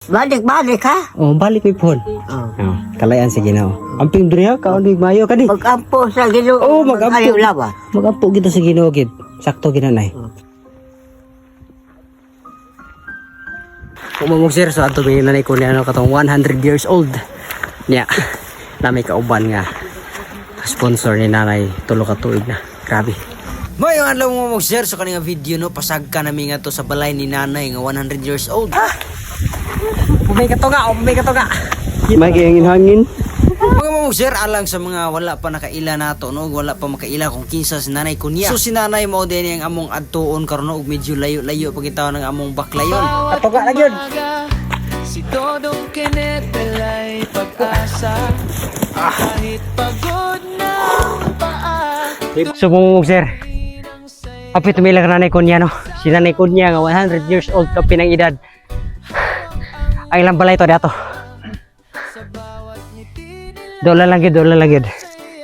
Balik ha? Oh, balik may phone. Oh, kalayan sa Ginoo. Amping diri ha, kaon di mayo ka di. Magampo sa Ginoo. Oh, magampo. Ayaw laban. Magampo kita sa Ginoo gid. Sakto ginanay. Umamog sir so ato may nanay ko ni ano katong 100 years old. Nya. Na may kauban nga sponsor ni nanay tulo ka tuig na. Grabe. Mayong adlaw mo mag-share sa kanang video no, pasag ka nami nga to sa balay ni nanay nga 100 years old. Umay ka to nga. May kayang hangin. Mga mag-share alang sa mga wala pa nakaila nato no, wala pa makaila kung kinsa si nanay kunya. So si nanay mao din ang among adtuon karon no, ug medyo layo-layo pagitaw ng among baklayon. Katoga na gyud. Si Dodong Kenneth ay pag-asa. Kahit pagod na paa. So mag-share. Apit tumilang nanay kunya no. Si nanay kunya nga 100 years old ka pinang edad. Ay lang balay to dato. Dola lang gid.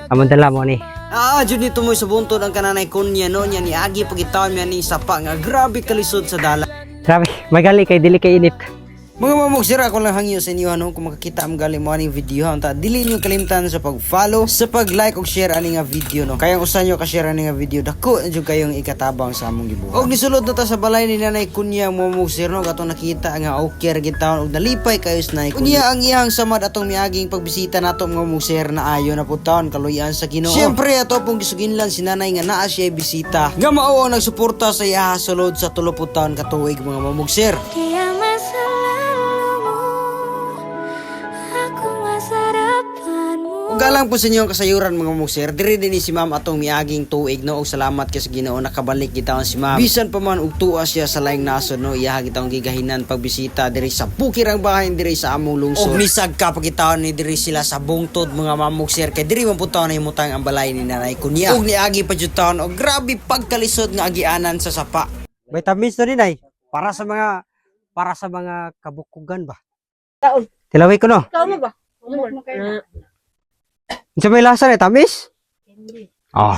Amon dala mo ni. Jud nito mo sa buntod ang kananay kunya no nya ni agi pagitawon niya ni sapa nga grabe kalisod sa dala. Grabe, magali kay dili kay init. Mga mamugsir ako lang hangyo sa inyo ano kung makakita am gali mo aning video unta dili niyo kalimtan sa pag-follow, sa pag-like ug share ani nga video no. Kayang usan niyo ka-share ani nga video dako jud kayong ikatabang sa among gibuhat. Og nisulod na ta sa balay ni nanay kunya mamugsir no katong nakita nga okay ra gid taon og nalipay kayo sa nanay kunya ang iyang samad atong miaging pagbisita nato mga mamugsir na ayo na pud taon kaluyan sa Ginoo. Syempre ato pong gisuginlan si nanay nga naa siya bisita. Nga mao ang nagsuporta sa iya sulod sa 30 taon ka tuig mga mamugsir. Galang po sa inyo ang kasayuran mga musir. Diri din si ma'am atong miaging tuig no og salamat kay sa Ginoo nakabalik gitawon si ma'am. Bisan pa man og tuwa siya sa laing nasod no iya gitawon gigahinan pagbisita diri sa bukirang bahay diri sa among lungsod. Og misag ka pagitawon ni diri sila sa bungtod mga mamugsir kay diri man pud taon na himutang ang balay ni nanay kunya. Og niagi pa jud taon og grabe pagkalisod nga agianan sa sapa. Vitamins na dinay para sa mga kabukugan ba. Taon. Tilaway ko no. Taon ba? Sa may lasa ni tamis?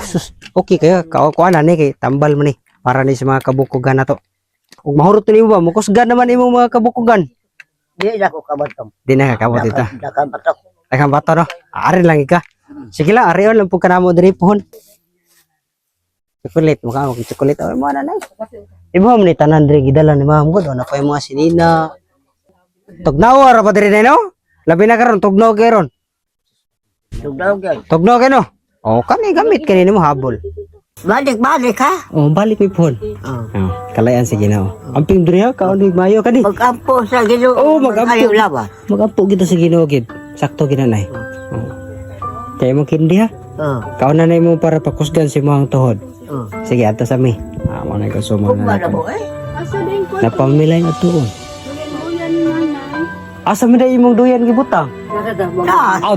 Sus. Okay kaya kuan na ni kay tambal man ni para ni sa mga kabukugan nato. Ug mahurot ni mo ba mukusgan naman imong mga kabukugan. Di na ko kabatom. Di na ka kabot ita. Dakan batok. Dakan bato no. Ari lang ika. Sige lang ari on lang pud kanamo diri pohon. Chocolate mo ka chocolate or mo na nay. Ibo ni tanan diri gidala ni ma'am gud na pay mga sinina. Tugnaw ra pa diri no? Labi na karon tugnaw karon. Tugnaw kay no? Oh, kani gamit kanini mo habol. Balik ha? Oh, balik may phone. Kalayan sa Ginoo. Amping diri ha, kaon di mayo ka di. Magampo sa Ginoo. Oh, magampo. Ayaw laban. Magampo kita sa Ginoo gid. Sakto ginanay. Kay mo kindi ha. Kaon na nay mo para pakusgan si mga tuhod. Sige ato sa mi. Mo na ko sumo na. Na pamilay na tuon. Asa man day imong duyan gibutang?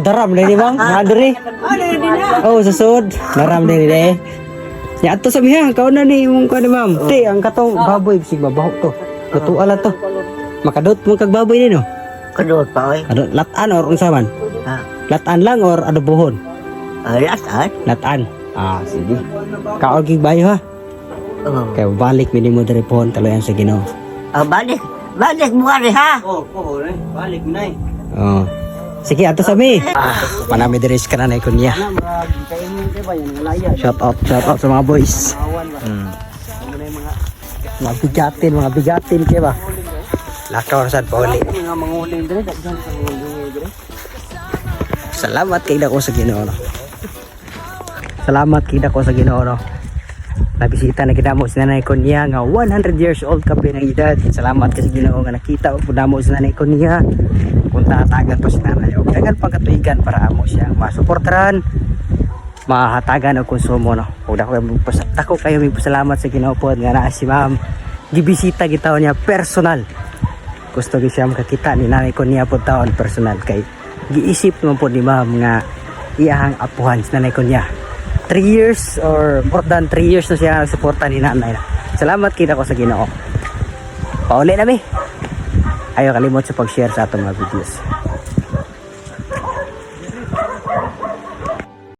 Daram na ni bang? Nadiri. Sa sud. Daram na ni de. Ya ato sa miha, kaon na ni imong kuan ma'am. Ti ang katong baboy bisig mabaho to. Luto ala to. Makadot mo kag baboy ni no? Kadot pa oy. Kadot latan or unsa man? Latan lang or adobohon? Latan. Latan. Sige. Kaon gig bayo ha. Kay balik minimo diri pohon kalayan sa Ginoo. Balik mo rin ha? Balik mo nay. Sige ato sa mi. Panami diri sa kananay kunya. Shout out sa mga boys. Mga bigatin kay ba. Lakaw sad pauli. Salamat kay dako sa Ginoo. Salamat kay dako sa Ginoo. Nabisita na kita mo si nanay kunya nga 100 years old ka pinang edad. Salamat kasi Ginoo nga nakita og mo si nanay kunya. Kung tatagan pa si nanay og dagan pagkatuigan para amo siya masuportaran, mahatagan og konsumo no. Og dako kayo mi pasalamat sa Ginoo pod nga naa si ma'am. Gibisita gitaw niya personal. Gusto gyud siya makakita ni nanay kunya pod taon personal kay giisip naman pod ni ma'am nga iyahang apuhan si nanay kunya. 3 years or more than 3 years na siya nagsuporta ni nanay. Salamat kita ko sa Ginoo. Pauli na mi. Ayaw kalimot sa pag-share sa atong mga videos.